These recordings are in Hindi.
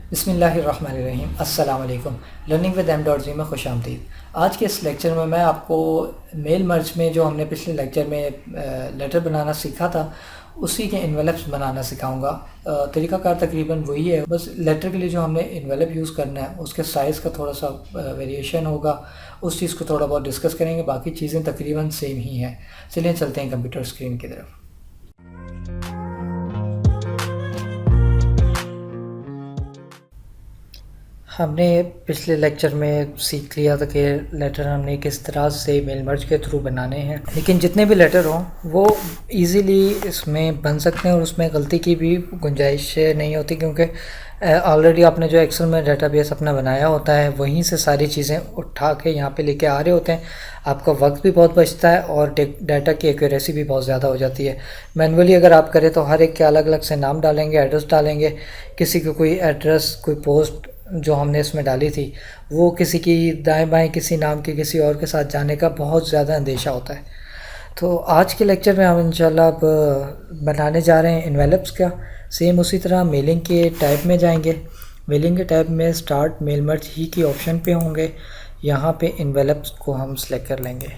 बिस्मिल्लाहिर्रहमानिर्रहीम। अस्सलाम वालेकुम। लर्निंग विद m.g में खुश आमदीद। आज के इस लेक्चर में मैं आपको मेल मर्ज में जो हमने पिछले लेक्चर में लेटर बनाना सीखा था उसी के इन्वेलप्स बनाना सिखाऊंगा। तरीकाकार तकरीबन वही है, बस लेटर के लिए जो हमने इन्वेलप यूज़ करना है उसके साइज़ का थोड़ा सा वेरिएशन होगा, उस चीज़ को थोड़ा बहुत डिस्कस करेंगे। बाकी चीज़ें तकरीबन सेम ही हैं। चलिए चलते हैं कंप्यूटर स्क्रीन की तरफ। हमने पिछले लेक्चर में सीख लिया था कि लेटर हमने किस तरह से मेल मर्ज के थ्रू बनाने हैं, लेकिन जितने भी लेटर हों वो इजीली इसमें बन सकते हैं और उसमें गलती की भी गुंजाइश नहीं होती, क्योंकि ऑलरेडी आपने जो एक्सेल में डेटाबेस अपना बनाया होता है वहीं से सारी चीज़ें उठा के यहाँ पे लेके आ रहे होते हैं। आपका वक्त भी बहुत बचता है और डाटा की एक्यूरेसी भी बहुत ज़्यादा हो जाती है। मैनुअली अगर आप करें तो हर एक के अलग अलग से नाम डालेंगे, एड्रेस डालेंगे, किसी को कोई एड्रेस कोई पोस्ट जो हमने इसमें डाली थी वो किसी की दाएं बाएं किसी नाम के किसी और के साथ जाने का बहुत ज़्यादा अंदेशा होता है। तो आज के लेक्चर में हम इंशाल्लाह अब बनाने जा रहे हैं इन्वेलप्स का। सेम उसी तरह मेलिंग के टाइप में जाएंगे। मेलिंग के टाइप में स्टार्ट मेल मर्ज ही की ऑप्शन पे होंगे। यहाँ पे इन्वेलप्स को हम सेलेक्ट कर लेंगे।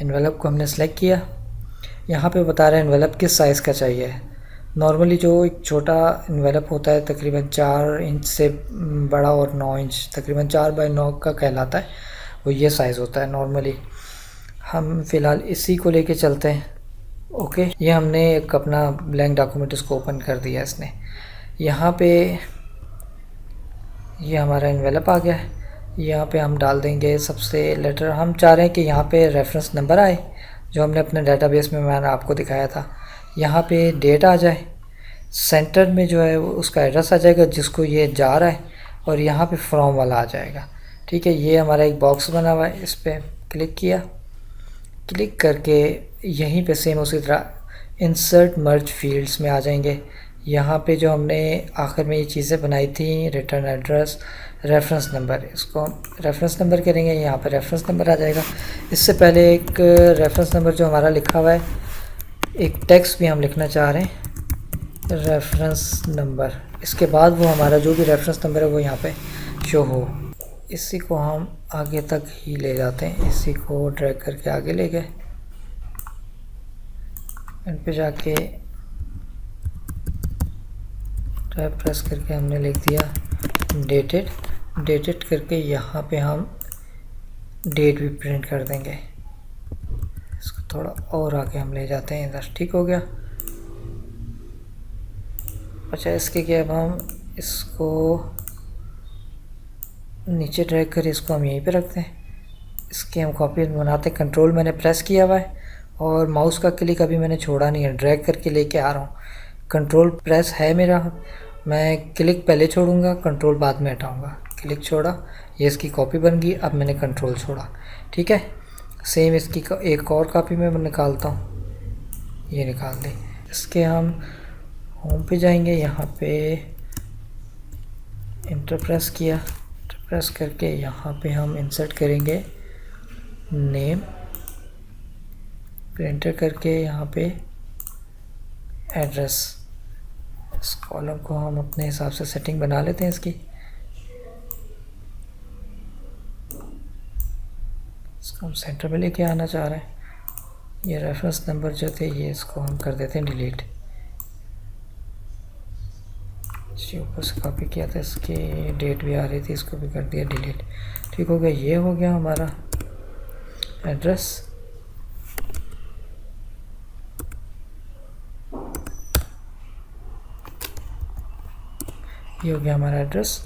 इन्वेलप को हमने सेलेक्ट किया। यहाँ पे बता रहे हैं इन्वेलप किस साइज़ का चाहिए। नॉर्मली जो एक छोटा इन्वेलप होता है तकरीबन 4 इंच से बड़ा और 9 इंच तकरीबन 4x9 का कहलाता है, वो ये साइज़ होता है नॉर्मली। हम फ़िलहाल इसी को लेके चलते हैं। ओके, ये हमने एक अपना ब्लैंक डॉक्यूमेंट इसको ओपन कर दिया इसने। यहाँ पे ये हमारा इन्वेलप आ गया है। यहाँ पे हम डाल देंगे सबसे लेटर। हम चाह रहे हैं कि यहाँ पे रेफरेंस नंबर आए जो हमने अपने डेटाबेस में मैंने आपको दिखाया था। यहाँ पे डेट आ जाए, सेंटर में जो है वो उसका एड्रेस आ जाएगा जिसको ये जा रहा है, और यहाँ पे फ्रॉम वाला आ जाएगा। ठीक है, ये हमारा एक बॉक्स बना हुआ है, इस पर क्लिक किया। क्लिक करके यहीं पे सेम उसी तरह इंसर्ट मर्ज फील्ड्स में आ जाएंगे। यहाँ पे जो हमने आखिर में ये चीज़ें बनाई थी, रिटर्न एड्रेस, रेफरेंस नंबर, इसको हम रेफरेंस नंबर करेंगे। यहाँ पे रेफरेंस नंबर आ जाएगा। इससे पहले एक रेफरेंस नंबर जो हमारा लिखा हुआ है, एक टेक्स्ट भी हम लिखना चाह रहे हैं, रेफरेंस नंबर। इसके बाद वो हमारा जो भी रेफरेंस नंबर है वो यहाँ पे शो हो। इसी को हम आगे तक ही ले जाते हैं, इसी को ड्रैग करके आगे ले गए। इन पे जाके टैब प्रेस करके हमने लिख दिया डेटेड। डेटेड करके यहाँ पे हम डेट भी प्रिंट कर देंगे। इसको थोड़ा और आगे हम ले जाते हैं इधर। ठीक हो गया। अच्छा, इसके क्या, अब हम इसको नीचे ड्रैग कर इसको हम यहीं पे रखते हैं। इसके हम कॉपी बनाते हैं। कंट्रोल मैंने प्रेस किया हुआ है और माउस का क्लिक अभी मैंने छोड़ा नहीं है, ड्रैग करके लेके आ रहा हूँ। कंट्रोल प्रेस है मेरा, मैं क्लिक पहले छोड़ूंगा, कंट्रोल बाद में हटाऊंगा। क्लिक छोड़ा, ये इसकी कॉपी बन गई। अब मैंने कंट्रोल छोड़ा। ठीक है, सेम इसकी एक और कॉपी में निकालता हूँ, ये निकाल दी। इसके हम होम पे जाएंगे, यहाँ पे इंटर प्रेस किया, इंटर प्रेस करके यहाँ पे हम इंसर्ट करेंगे नेम, फिर एंटर करके यहाँ पे एड्रेस। इस कॉलम को हम अपने हिसाब से सेटिंग बना लेते हैं इसकी। इसको हम सेंटर में लेके आना चाह रहे हैं। ये रेफरेंस नंबर जो थे ये इसको हम कर देते हैं डिलीट। ऊपर से कॉपी किया था, इसकी डेट भी आ रही थी, इसको भी कर दिया डिलीट। ठीक हो गया, ये हो गया हमारा एड्रेस। ये हो गया हमारा एड्रेस।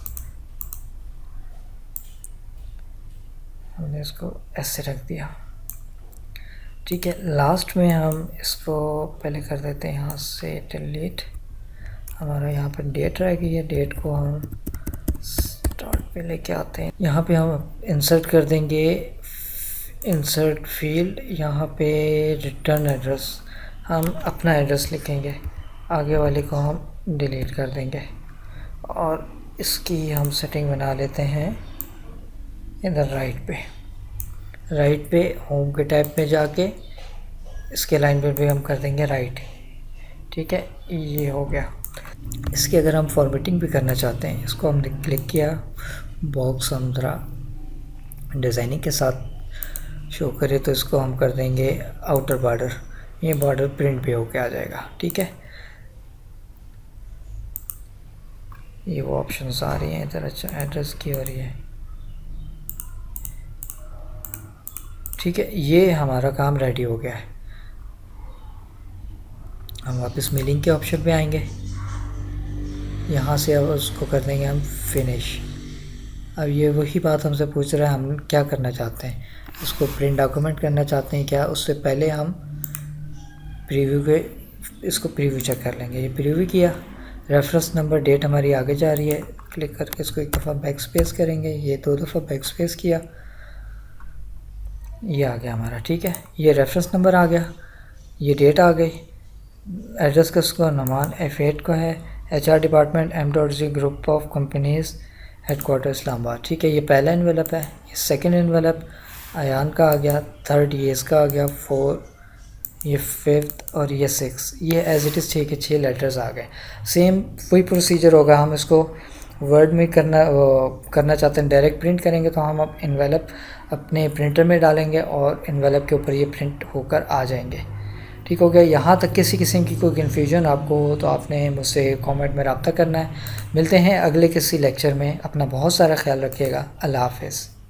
हमने इसको ऐसे रख दिया। ठीक है, लास्ट में हम इसको पहले कर देते हैं यहाँ से डिलीट। हमारा यहाँ पर डेट रह गई है, डेट को हम स्टार्ट पे लेके आते हैं। यहाँ पे हम इंसर्ट कर देंगे इंसर्ट फील्ड, यहाँ पे रिटर्न एड्रेस, हम अपना एड्रेस लिखेंगे, आगे वाले को हम डिलीट कर देंगे। और इसकी हम सेटिंग बना लेते हैं इधर राइट पे होम के टैब में जाके इसके अलाइनमेंट भी हम कर देंगे राइट। ठीक है, ये हो गया। इसकी अगर हम फॉर्मेटिंग भी करना चाहते हैं, इसको हमने क्लिक किया, बॉक्स हम ज़रा डिज़ाइनिंग के साथ शो करें तो इसको हम कर देंगे आउटर बॉर्डर, ये बॉर्डर प्रिंट भी होके आ जाएगा। ठीक है, ये वो ऑप्शंस आ रही हैं इधर। अच्छा, एड्रेस की हो रही है। ठीक है, ये हमारा काम रेडी हो गया है। हम वापस मेलिंग के ऑप्शन पे आएंगे, यहाँ से अब उसको कर देंगे हम फिनिश। अब ये वही बात हमसे पूछ रहा है, हम क्या करना चाहते हैं, इसको प्रिंट डॉक्यूमेंट करना चाहते हैं क्या। उससे पहले हम प्रीव्यू के इसको प्रीव्यू चेक कर लेंगे। ये प्रीव्यू किया, रेफरेंस नंबर डेट हमारी आगे जा रही है, क्लिक करके इसको एक दफ़ा बैक स्पेस करेंगे, ये 2 दफ़ा बैक स्पेस किया, ये आ गया हमारा। ठीक है, ये रेफरेंस नंबर आ गया, ये डेट आ गई। एड्रेस किसको, नमान F8 को है, HR department M.G group of companies headquarter Islamabad. ठीक है, ये पहला इन्वेलप है। ये सेकंड इन्वेलप अयान का आ गया, थर्ड ये इसका आ गया, 4 ये 5th और ये 6, ये एज इट इज़ 6 के 6 लेटर्स आ गए। सेम वही प्रोसीजर होगा, हम इसको वर्ड में करना चाहते हैं, डायरेक्ट प्रिंट करेंगे तो हम अब इन्वेलप अपने प्रिंटर में डालेंगे और इन्वेलप के ऊपर ये प्रिंट होकर आ जाएंगे। ठीक हो गया। यहाँ तक किसी किस्म की कोई कन्फ्यूजन आपको हो तो आपने मुझसे कमेंट में रब्ता करना है। मिलते हैं अगले किसी लेक्चर में। अपना बहुत सारा ख्याल रखिएगा। अल्लाह हाफ़िज़।